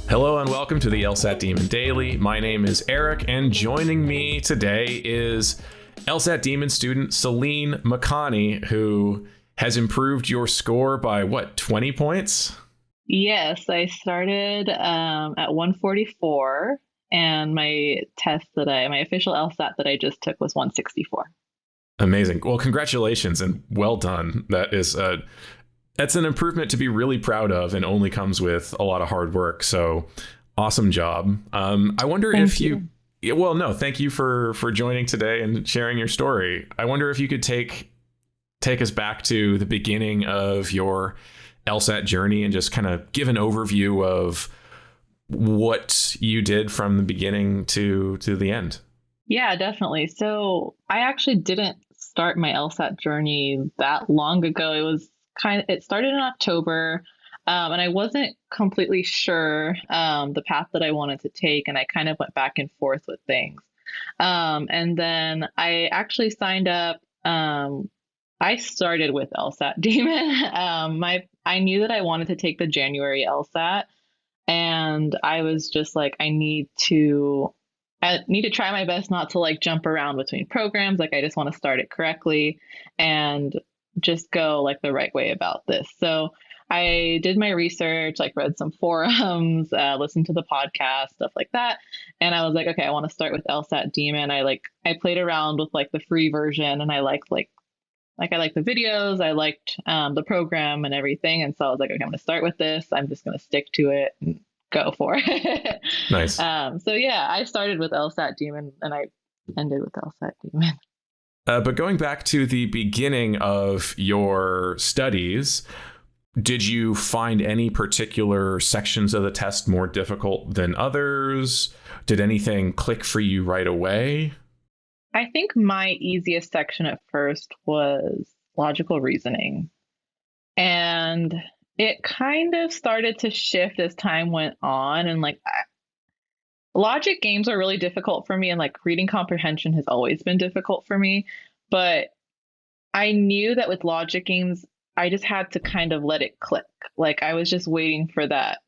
Hello and welcome to the LSAT Demon Daily. My name is Erik, and joining me today is LSAT Demon student Celine Makhani, who has improved your score by 20 points? Yes, I started at 144, and my official LSAT that I just took was 164. Amazing. Well, congratulations and well done. That's an improvement to be really proud of, and only comes with a lot of hard work. So awesome job. I wonder if you. Well, no, thank you for joining today and sharing your story. I wonder if you could take us back to the beginning of your LSAT journey and just kind of give an overview of what you did from the beginning to the end. Yeah, definitely. So I actually didn't start my LSAT journey that long ago. It started in October, and I wasn't completely sure the path that I wanted to take, and I kind of went back and forth with things. And then I actually signed up. I started with LSAT Demon. I knew that I wanted to take the January LSAT, and I was just like, I need to try my best not to jump around between programs. I just want to start it correctly and just go the right way about this. So I did my research, read some forums, listened to the podcast, stuff like that. And I was like, okay, I want to start with LSAT Demon. I played around with the free version, and I liked the videos. I liked the program and everything. And so I was like, okay, I'm going to start with this. I'm just going to stick to it and go for it. Nice. So yeah, I started with LSAT Demon and I ended with LSAT Demon. But going back to the beginning of your studies, did you find any particular sections of the test more difficult than others? Did anything click for you right away? I think my easiest section at first was logical reasoning. And it kind of started to shift as time went on. And logic games are really difficult for me. And reading comprehension has always been difficult for me. But I knew that with logic games, I just had to kind of let it click. I was just waiting for that,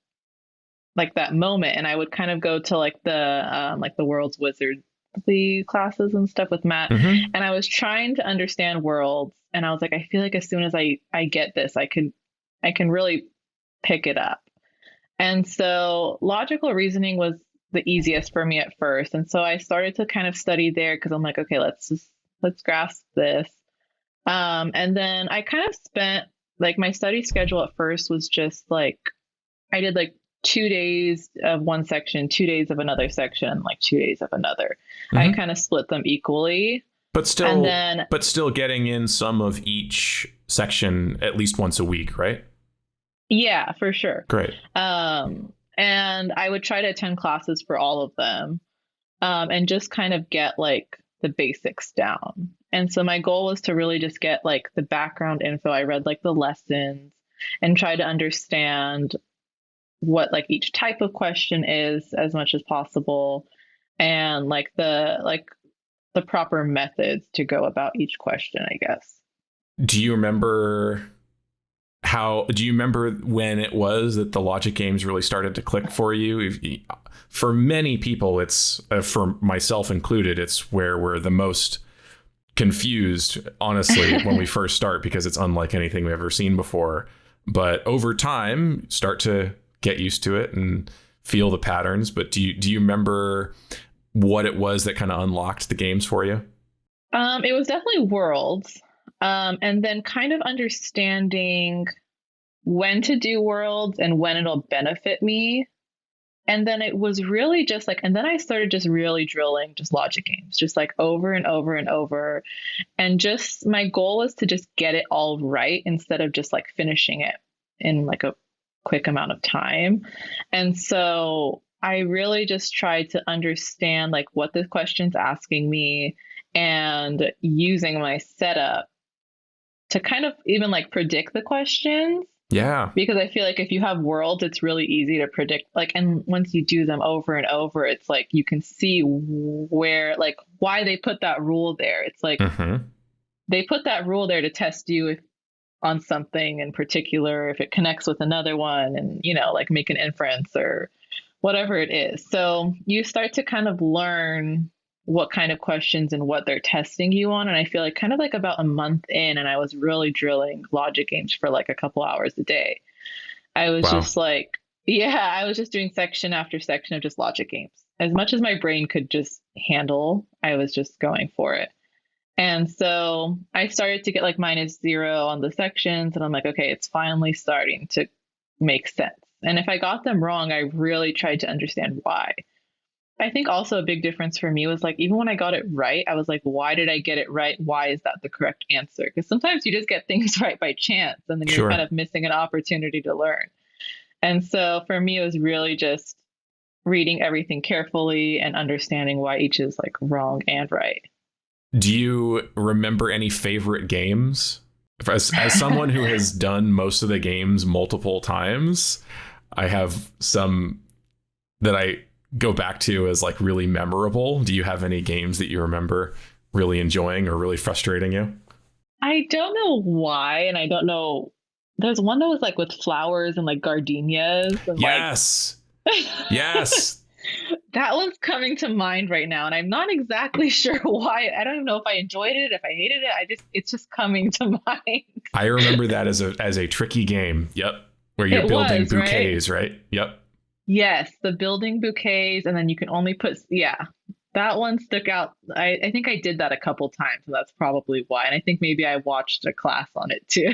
that moment. And I would kind of go to the world's wizard, the classes and stuff with Matt. Mm-hmm. And I was trying to understand worlds. And I was like, I feel like as soon as I get this, I can really pick it up. And so logical reasoning was the easiest for me at first. And so I started to kind of study there because I'm like, okay, let's grasp this. And then I kind of spent my study schedule at first was just I did 2 days of one section, 2 days of another section, 2 days of another. Mm-hmm. I kind of split them equally. But still getting in some of each section at least once a week, right? Yeah, for sure. Great. And I would try to attend classes for all of them, and just kind of get the basics down. And so my goal was to really just get the background info. I read the lessons and try to understand what each type of question is as much as possible, and the proper methods to go about each question, I guess. Do you remember when it was that the logic games really started to click for you? For many people, it's for myself included, it's where we're the most confused, honestly, when we first start, because it's unlike anything we've ever seen before. But over time, start to get used to it and feel the patterns. But do you remember what it was that kind of unlocked the games for you? It was definitely worlds. And then kind of understanding when to do worlds and when it'll benefit me. And then it was really just and then I started just really drilling just logic games, just over and over and over. And just my goal was to just get it all right instead of just finishing it in a quick amount of time. And so I really just tried to understand what this question's asking me, and using my setup to kind of even predict the questions. Yeah. Because I feel if you have worlds, it's really easy to predict. And once you do them over and over, it's you can see where, why they put that rule there. It's mm-hmm. They put that rule there to test you on something in particular, if it connects with another one, and, make an inference or whatever it is. So you start to kind of learn what kind of questions and what they're testing you on. And I feel like kind of like about a month in, and I was really drilling logic games for like a couple hours a day. I was Wow. just like, yeah, I was just doing section after section of just logic games. As much as my brain could just handle, I was just going for it. And so I started to get like -0 on the sections, and I'm like, okay, it's finally starting to make sense. And if I got them wrong, I really tried to understand why. I think also a big difference for me was like, even when I got it right, I was like, why did I get it right? Why is that the correct answer? Because sometimes you just get things right by chance, and then you're kind Sure. of missing an opportunity to learn. And so for me, it was really just reading everything carefully and understanding why each is like wrong and right. Do you remember any favorite games? As someone who has done most of the games multiple times, I have some that I go back to as like really memorable. Do you have any games that you remember really enjoying or really frustrating you? I don't know why, and I don't know. There's one that was like with flowers and like gardenias and like Yes. Yes. that one's coming to mind right now, and I'm not exactly sure why. I don't even know if I enjoyed it, if I hated it. It's just coming to mind. I remember that as a tricky game. Yep. Where you're It building was, right? bouquets, right? Yep. Yes, the building bouquets, and then you can only put, yeah, that one stuck out. I think I did that a couple times, so that's probably why. And I think maybe I watched a class on it too.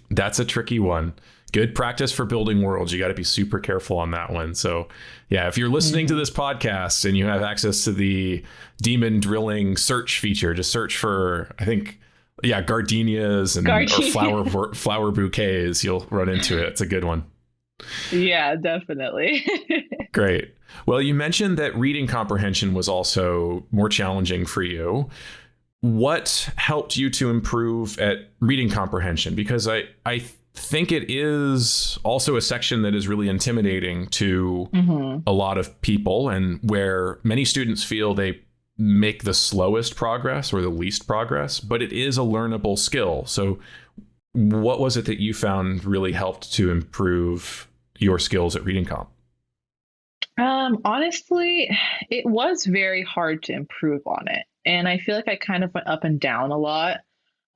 That's a tricky one. Good practice for building worlds. You got to be super careful on that one. So, yeah, if you're listening to this podcast and you have access to the Demon drilling search feature, just search for, I think, yeah, gardenias and or flower bouquets. You'll run into it. It's a good one. Yeah, definitely. Great. Well, you mentioned that reading comprehension was also more challenging for you. What helped you to improve at reading comprehension? Because I think it is also a section that is really intimidating to a lot of people, and where many students feel they make the slowest progress or the least progress, but it is a learnable skill. So what was it that you found really helped to improve your skills at reading comp? Honestly, it was very hard to improve on it. And I feel like I kind of went up and down a lot.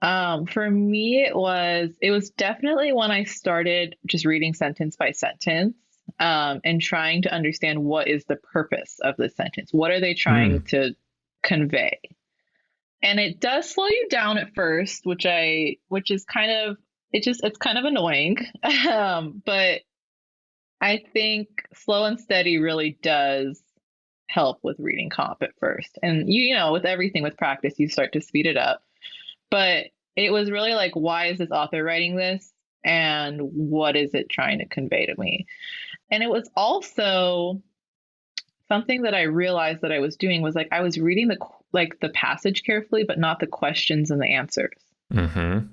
For me, it was definitely when I started just reading sentence by sentence, and trying to understand what is the purpose of the sentence. What are they trying to convey? And it does slow you down at first, which is kind of, it's kind of annoying. But I think slow and steady really does help with reading comp at first. And with everything with practice, you start to speed it up. But it was really like, why is this author writing this? And what is it trying to convey to me? And it was also something that I realized that I was doing was like, I was reading the passage carefully, but not the questions and the answers. Mm-hmm.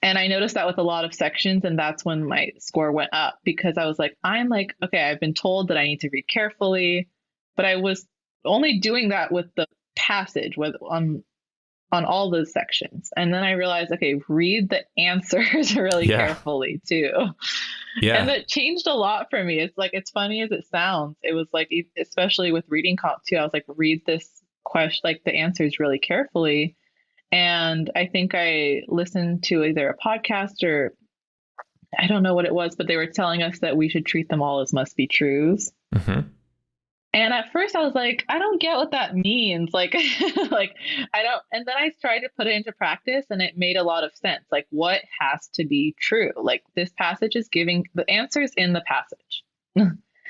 And I noticed that with a lot of sections, and that's when my score went up, because I was like, okay, I've been told that I need to read carefully, but I was only doing that with the passage on all those sections. And then I realized, okay, read the answers really carefully too. Yeah. And that changed a lot for me. It's like, it's funny as it sounds. It was like, especially with reading comp too, I was like, read this question, like the answers really carefully. And I think I listened to either a podcast or I don't know what it was, but they were telling us that we should treat them all as must be truths. Mm-hmm. And at first I was like, I don't get what that means. Like, like I don't. And then I tried to put it into practice, and it made a lot of sense. Like, what has to be true? Like, this passage is giving the answers in the passage.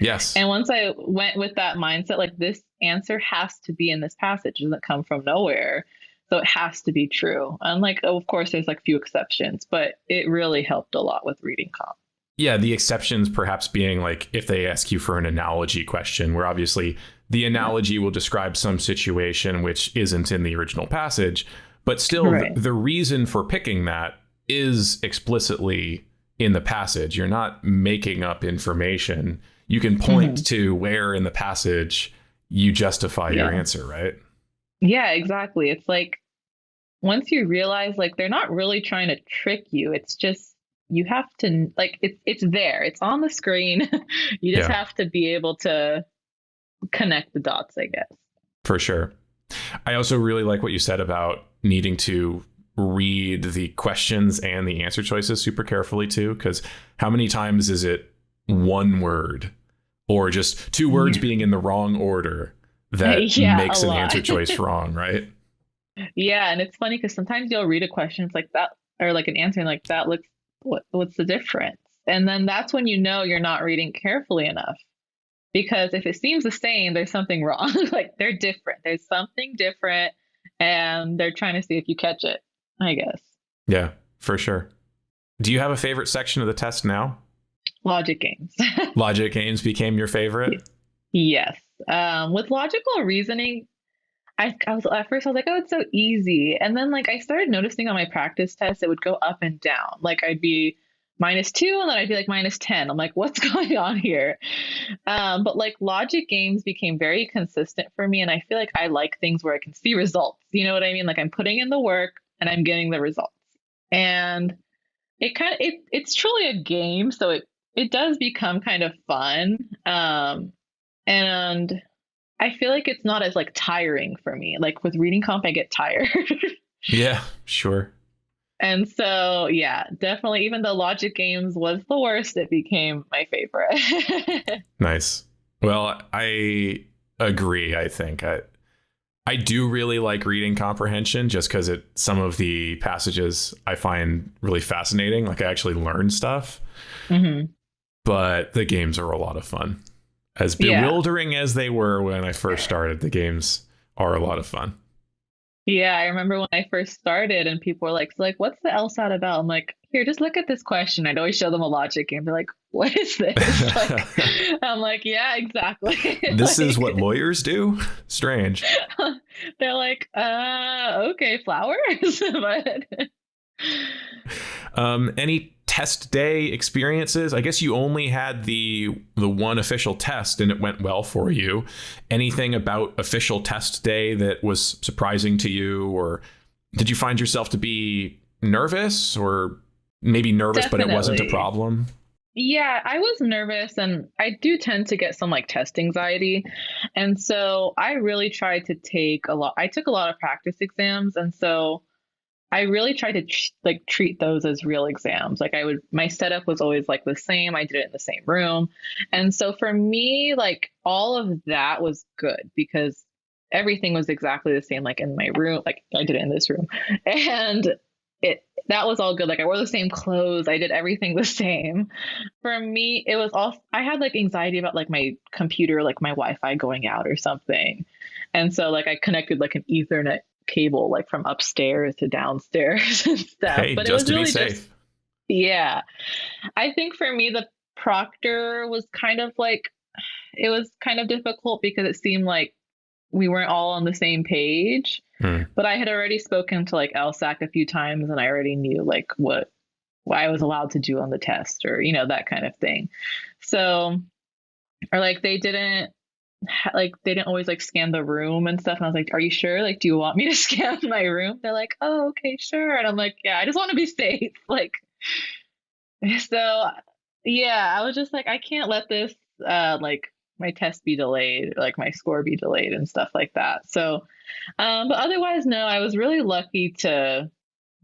Yes. And once I went with that mindset, like, this answer has to be in this passage. It doesn't come from nowhere. So it has to be true. And like, of course, there's like few exceptions, but it really helped a lot with reading comp. Yeah, the exceptions perhaps being like if they ask you for an analogy question, where obviously the analogy will describe some situation which isn't in the original passage, but still the reason for picking that is explicitly in the passage. You're not making up information. You can point to where in the passage you justify your answer, right? Yeah, exactly. It's like, once you realize like they're not really trying to trick you, it's just you have to like it's there. It's on the screen. You just Yeah, have to be able to connect the dots, I guess. for sure. I also really like what you said about needing to read the questions and the answer choices super carefully too, because how many times is it one word or just two words Yeah. being in the wrong order that Yeah, a makes an lot. answer choice wrong, right? Yeah, and it's funny because sometimes you'll read a question it's like that or like an answer and like that looks what's the difference? And then that's when you know you're not reading carefully enough. Because if it seems the same, there's something wrong. Like they're different. There's something different and they're trying to see if you catch it, I guess. Yeah, for sure. Do you have a favorite section of the test now? Logic games. Logic games became your favorite? Yes. With logical reasoning, I was at first I was like, oh, it's so easy. And then like I started noticing on my practice tests, it would go up and down. Like I'd be -2 and then I'd be like -10. I'm like, what's going on here? But like logic games became very consistent for me. And I feel like I like things where I can see results. You know what I mean? Like I'm putting in the work and I'm getting the results. And it's truly a game. So it does become kind of fun. And I feel like it's not as like tiring for me. Like with reading comp, I get tired. Yeah, sure. And so, yeah, definitely, even though Logic Games was the worst, it became my favorite. Nice. Well, I agree. I think I do really like reading comprehension just because some of the passages I find really fascinating. Like I actually learn stuff, Hmm. but the games are a lot of fun. As Yeah. bewildering as they were when I first started, the games are a lot of fun. Yeah. I remember when I first started and people were like, so like, what's the LSAT about? I'm like, here, just look at this question. I'd always show them a logic game. They're like, what is this? Like, I'm like, yeah, exactly. This is what Like, lawyers do? Strange. they're like, okay, flowers. But Any test day experiences? I guess you only had the one official test and it went well for you. Anything about official test day that was surprising to you, or did you find yourself to be nervous, or maybe nervous but it wasn't a definitely. problem? Yeah, I was nervous and I do tend to get some like test anxiety. And so I really tried to take a lot. I took a lot of practice exams. And so I really tried to like treat those as real exams. Like my setup was always like the same. I did it in the same room. And so for me, like all of that was good because everything was exactly the same, like in my room, like I did it in this room. And that was all good. Like I wore the same clothes. I did everything the same. For me, it was all I had like anxiety about like my computer, like my Wi-Fi going out or something. And so like I connected like an Ethernet cable like from upstairs to downstairs and stuff. Hey, But it just was to be really just safe. yeah. I think for me the proctor was kind of like it was kind of difficult because it seemed like we weren't all on the same page. Hmm. But I had already spoken to like LSAC a few times and I already knew like what I was allowed to do on the test or, that kind of thing. So, or like they didn't always like scan the room and stuff. And I was like, are you sure? Like, do you want me to scan my room? They're like, oh, okay, sure. And I'm like, yeah, I just want to be safe. Like, so yeah, I was just like, I can't let this, like my test be delayed, like my score be delayed and stuff like that. So, but otherwise, no, I was really lucky to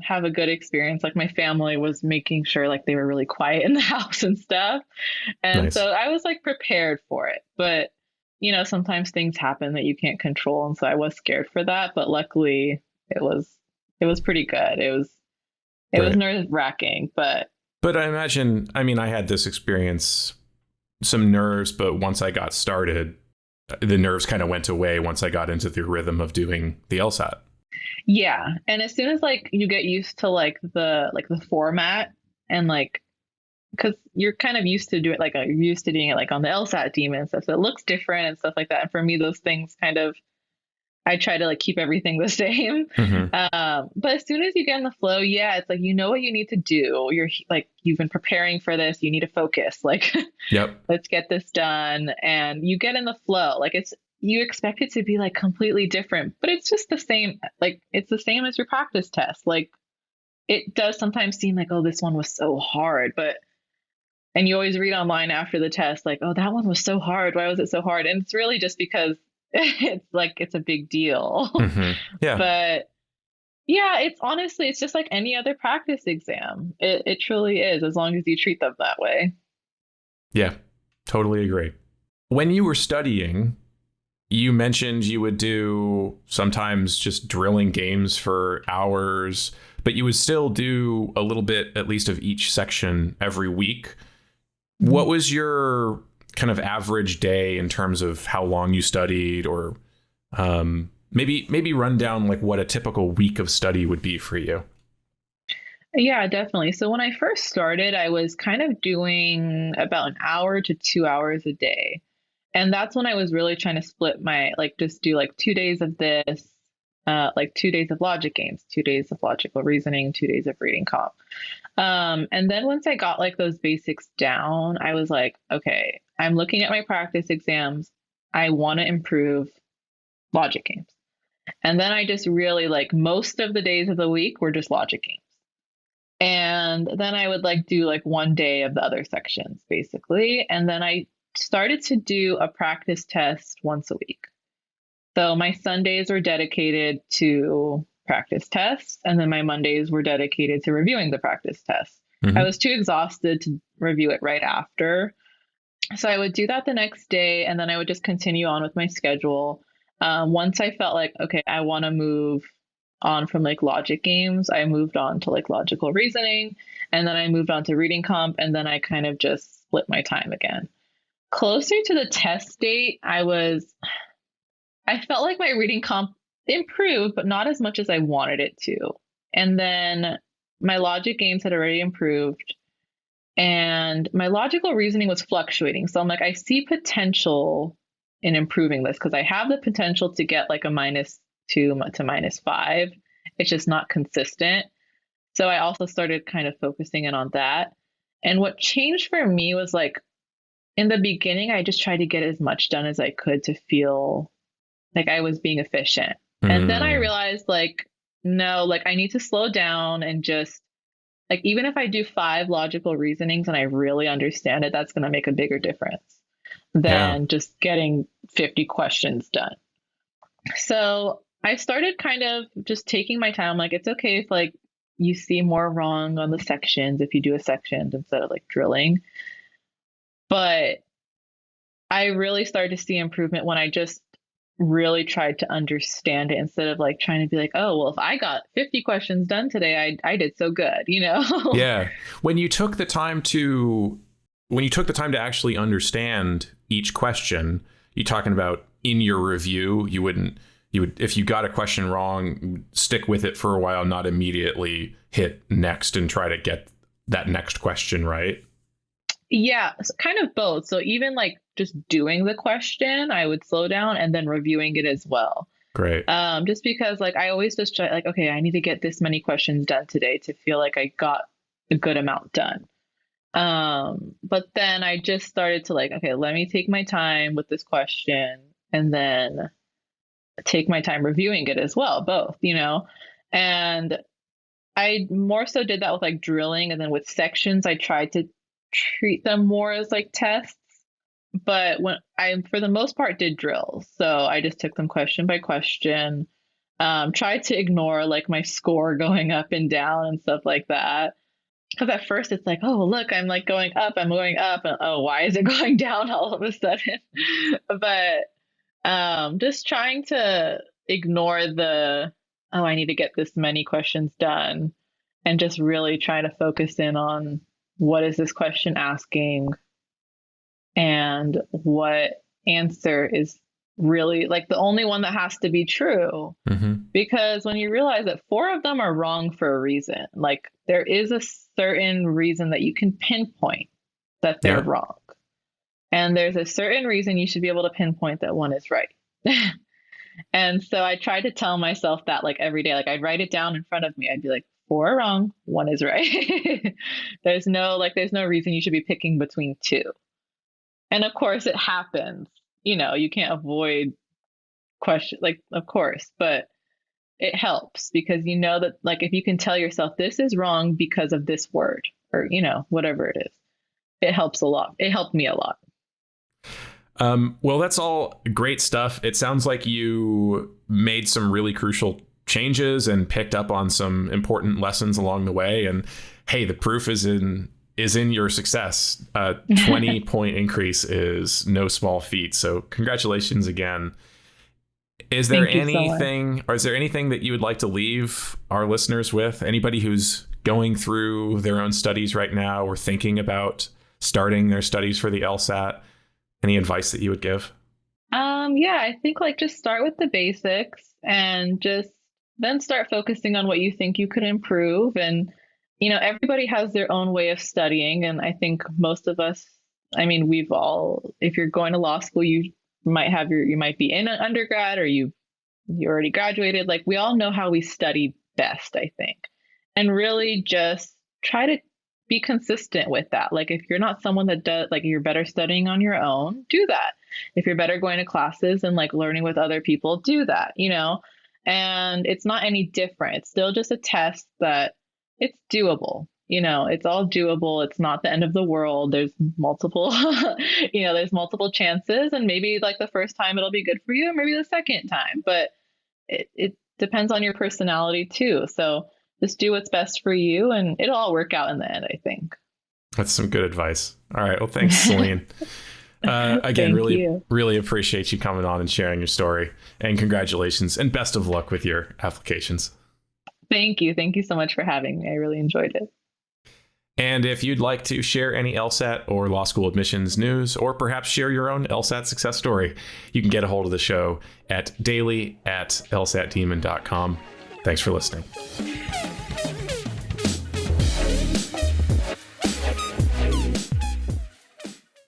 have a good experience. Like my family was making sure like they were really quiet in the house and stuff. And Nice. so I was like prepared for it. But sometimes things happen that you can't control. And so I was scared for that. But luckily it was pretty good. It was Right. nerve wracking, but But I mean, I had this experience, some nerves, but once I got started, the nerves kind of went away once I got into the rhythm of doing the LSAT. yeah. And as soon as like you get used to like the format and like because you're kind of used to do it like you're used to doing it like on the LSAT Demon and stuff. So it looks different and stuff like that. And for me, those things kind of I try to like keep everything the same. Hmm. But as soon as you get in the flow, yeah, it's like you know what you need to do. You're like you've been preparing for this. You need to focus. Like Yep. let's get this done, and you get in the flow. Like you expect it to be like completely different, but it's just the same. Like it's the same as your practice test. Like it does sometimes seem like, oh, this one was so hard, but and you always read online after the test, like, oh, that one was so hard. Why was it so hard? And it's really just because it's like it's a big deal. Yeah. But yeah, it's honestly, it's just like any other practice exam. It truly is, as long as you treat them that way. Yeah. Totally agree. When you were studying, you mentioned you would do sometimes just drilling games for hours, but you would still do a little bit, at least of each section every week. What was your kind of average day in terms of how long you studied, or maybe run down like what a typical week of study would be for you? Yeah, definitely. So when I first started, I was kind of doing about an hour to 2 hours a day. And that's when I was really trying to split my, like, just do like 2 days of this, like 2 days of logic games, 2 days of logical reasoning, 2 days of reading comp. And then once I got like those basics down, I was like, okay, I'm looking at my practice exams. I want to improve logic games. And then I just really like most of the days of the week were just logic games. And then I would like do like one day of the other sections basically. And then I started to do a practice test once a week. So my Sundays were dedicated to practice tests, and then my Mondays were dedicated to reviewing the practice tests. I was too exhausted to review it right after. So I would do that the next day, and then I would just continue on with my schedule. Once I felt like, okay, I want to move on from like logic games, I moved on to like logical reasoning, and then I moved on to reading comp, and then I kind of just split my time again. Closer to the test date, I felt like my reading comp improved, but not as much as I wanted it to. And then my logic games had already improved, and my logical reasoning was fluctuating. So I'm like, I see potential in improving this because I have the potential to get like a -2 to -5. It's just not consistent. So I also started kind of focusing in on that. And what changed for me was like in the beginning, I just tried to get as much done as I could to feel like I was being efficient. And then I realized like, no, like I need to slow down and just like, even if I do 5 logical reasonings and I really understand it, that's going to make a bigger difference Yeah. than just getting 50 questions done. So I started kind of just taking my time. Like, it's okay if like you see more wrong on the sections if you do a section instead of like drilling. But I really started to see improvement when I just really tried to understand it instead of like trying to be like, oh, well, if I got 50 questions done today, I did so good, you know? Yeah. When you took the time to actually understand each question, you talking about in your review, you would, if you got a question wrong, stick with it for a while, not immediately hit next and try to get that next question right. Yeah, kind of both. So even like just doing the question, I would slow down and then reviewing it as well. Great. Just because like I always just try like, okay, I need to get this many questions done today to feel like I got a good amount done. But then I just started to like, okay, let me take my time with this question and then take my time reviewing it as well, both, you know? And I more so did that with like drilling, and then with sections, I tried to treat them more as like tests. But when I, for the most part, did drills, so I just took them question by question. Tried to ignore like my score going up and down and stuff like that. Because at first it's like, oh, look, I'm like going up, I'm going up, and oh, why is it going down all of a sudden? But just trying to ignore the, oh, I need to get this many questions done, and just really trying to focus in on what is this question asking and what answer is really like the only one that has to be true. Because when you realize that 4 of them are wrong for a reason, like there is a certain reason that you can pinpoint that they're Yeah. wrong. And there's a certain reason you should be able to pinpoint that one is right. And so I try to tell myself that like every day, like I'd write it down in front of me. I'd be like, 4 are wrong, one is right. There's no reason you should be picking between two. And of course it happens. You know, you can't avoid question, like of course, but it helps because you know that like if you can tell yourself this is wrong because of this word or, whatever it is, it helps a lot. It helped me a lot. Well, that's all great stuff. It sounds like you made some really crucial changes and picked up on some important lessons along the way. And hey, the proof is in your success. 20-point increase is no small feat. So congratulations again. Is there anything that you would like to leave our listeners with? Anybody who's going through their own studies right now or thinking about starting their studies for the LSAT? Any advice that you would give? Yeah, I think like just start with the basics and just then start focusing on what you think you could improve. And, everybody has their own way of studying. And I think most of us, if you're going to law school, you might be in an undergrad or you already graduated. Like we all know how we study best, I think. And really just try to be consistent with that. Like if you're not someone that does, like you're better studying on your own, do that. If you're better going to classes and like learning with other people, do that, and it's not any different. It's still just a test that it's doable. It's all doable. It's not the end of the world. There's multiple, there's multiple chances and maybe like the first time it'll be good for you, or maybe the second time, but it depends on your personality too. So just do what's best for you and it'll all work out in the end, I think. That's some good advice. All right. Well, thanks, Celine. Again, really appreciate you coming on and sharing your story, and congratulations and best of luck with your applications. Thank you. Thank you so much for having me. I really enjoyed it. And if you'd like to share any LSAT or law school admissions news, or perhaps share your own LSAT success story, you can get a hold of the show at daily@lsatdemon.com. Thanks for listening.